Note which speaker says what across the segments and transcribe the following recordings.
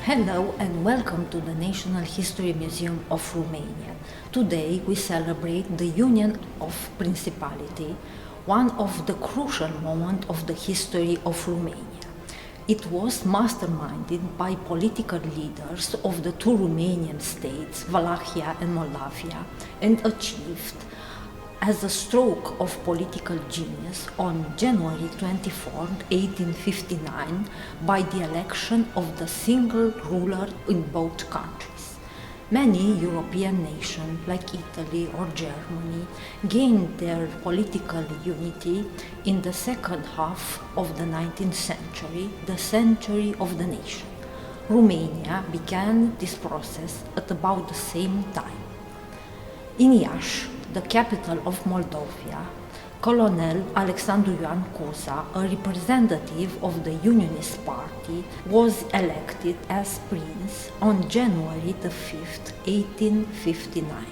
Speaker 1: Hello and welcome to the National History Museum of Romania. Today we celebrate the Union of Principality, one of the crucial moments of the history of Romania. It was masterminded by political leaders of the two Romanian states, Wallachia and Moldavia, and achieved as a stroke of political genius on January 24, 1859, by the election of the single ruler in both countries. Many European nations, like Italy or Germany, gained their political unity in the second half of the 19th century, the century of the nation. Romania began this process at about the same time. In Iași, the capital of Moldova, Colonel Alexandru Ioan Cuza, a representative of the Unionist Party, was elected as prince on January 5, 1859.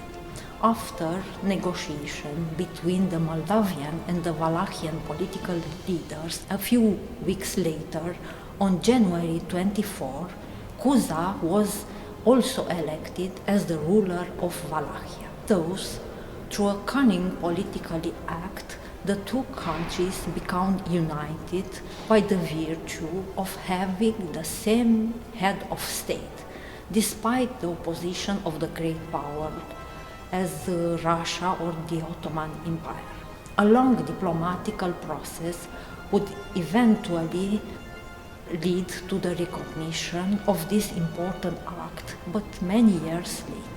Speaker 1: After negotiation between the Moldavian and the Wallachian political leaders a few weeks later, on January 24, Cuza was also elected as the ruler of Wallachia. Thus, through a cunning political act, the two countries became united by the virtue of having the same head of state, despite the opposition of the great power as Russia or the Ottoman Empire. A long diplomatical process would eventually lead to the recognition of this important act, but many years later.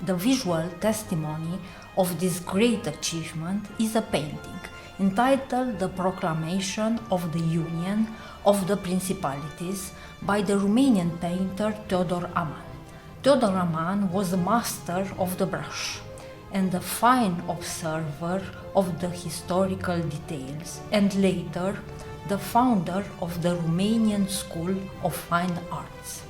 Speaker 1: The visual testimony of this great achievement is a painting entitled The Proclamation of the Union of the Principalities by the Romanian painter Theodor Aman. Theodor Aman was a master of the brush and a fine observer of the historical details, and later the founder of the Romanian School of Fine Arts.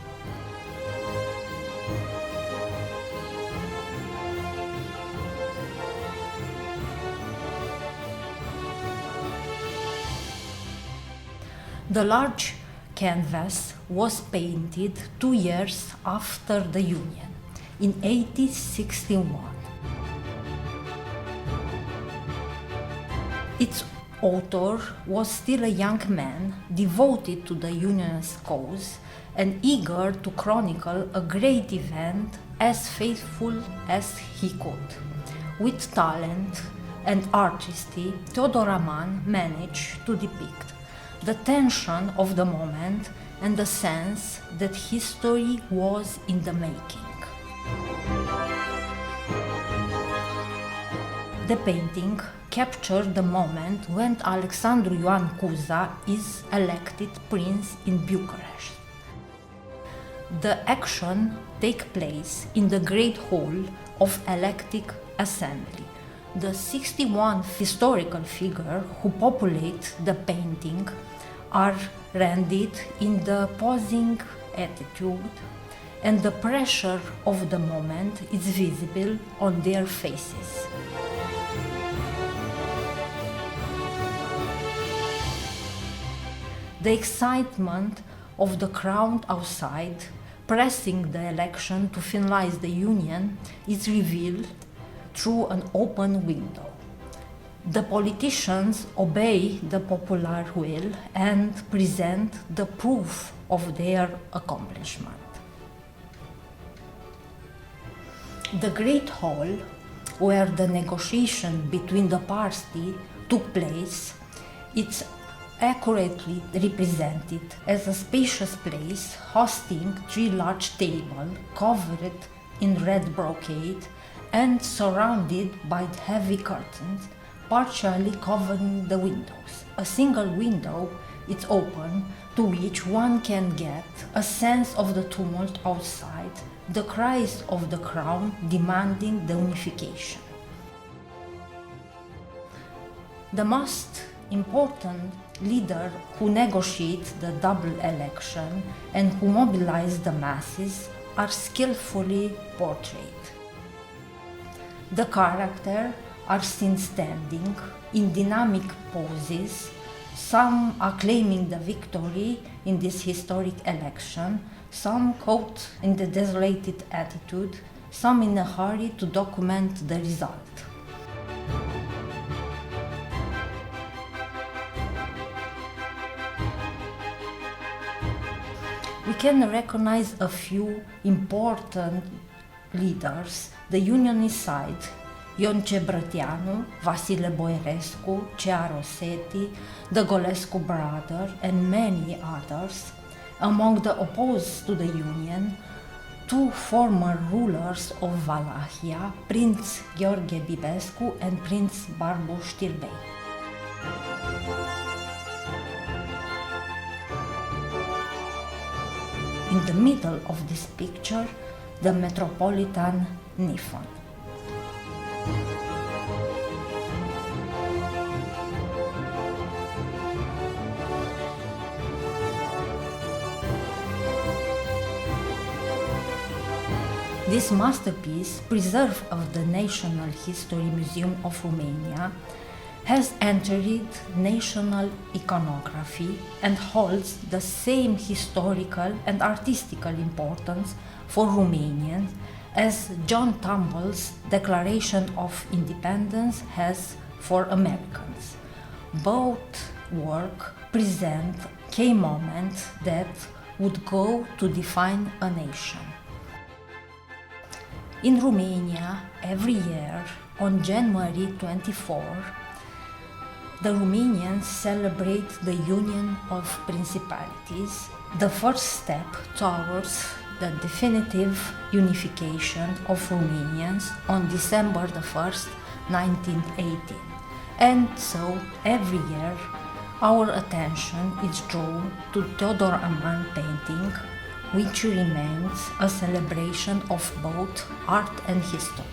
Speaker 1: The large canvas was painted 2 years after the Union, in 1861. Its author was still a young man, devoted to the Unionist cause and eager to chronicle a great event as faithful as he could. With talent and artistry, Theodor Aman managed to depict the tension of the moment and the sense that history was in the making. The painting captured the moment when Alexandru Ioan Cuza is elected prince in Bucharest. The action takes place in the Great Hall of Elected Assembly. The 61 historical figures who populate the painting are rendered in the posing attitude, and the pressure of the moment is visible on their faces. The excitement of the crowd outside, pressing the election to finalize the union, is revealed through an open window. The politicians obey the popular will and present the proof of their accomplishment. The Great Hall, where the negotiation between the parties took place, is accurately represented as a spacious place hosting 3 large tables covered in red brocade and surrounded by heavy curtains, partially covering the windows. A single window is open, to which one can get a sense of the tumult outside, the cries of the crowd demanding the unification. The most important leader who negotiates the double election and who mobilized the masses are skillfully portrayed. The characters are seen standing in dynamic poses, Some are claiming the victory in this historic election, some caught in the desolated attitude, some in a hurry to document the result. We can recognize a few important leaders, the Unionist side, Ion Cebrăteanu, Vasile Boierescu, Cea Rosetti, the Golescu brother, and many others. Among the opposed to the Union, two former rulers of Wallachia, Prince Gheorghe Bibescu and Prince Barbu Știrbei. In the middle of this picture, the Metropolitan Nifon. This masterpiece, preserved of the National History Museum of Romania, has entered national iconography and holds the same historical and artistical importance for Romanians as John Tumble's Declaration of Independence has for Americans. Both works present key moments that would go to define a nation. In Romania, every year, on January 24, the Romanians celebrate the Union of Principalities, the first step towards the definitive unification of Romanians on December the 1st, 1918. And so, every year, our attention is drawn to Theodor Aman painting, which remains a celebration of both art and history.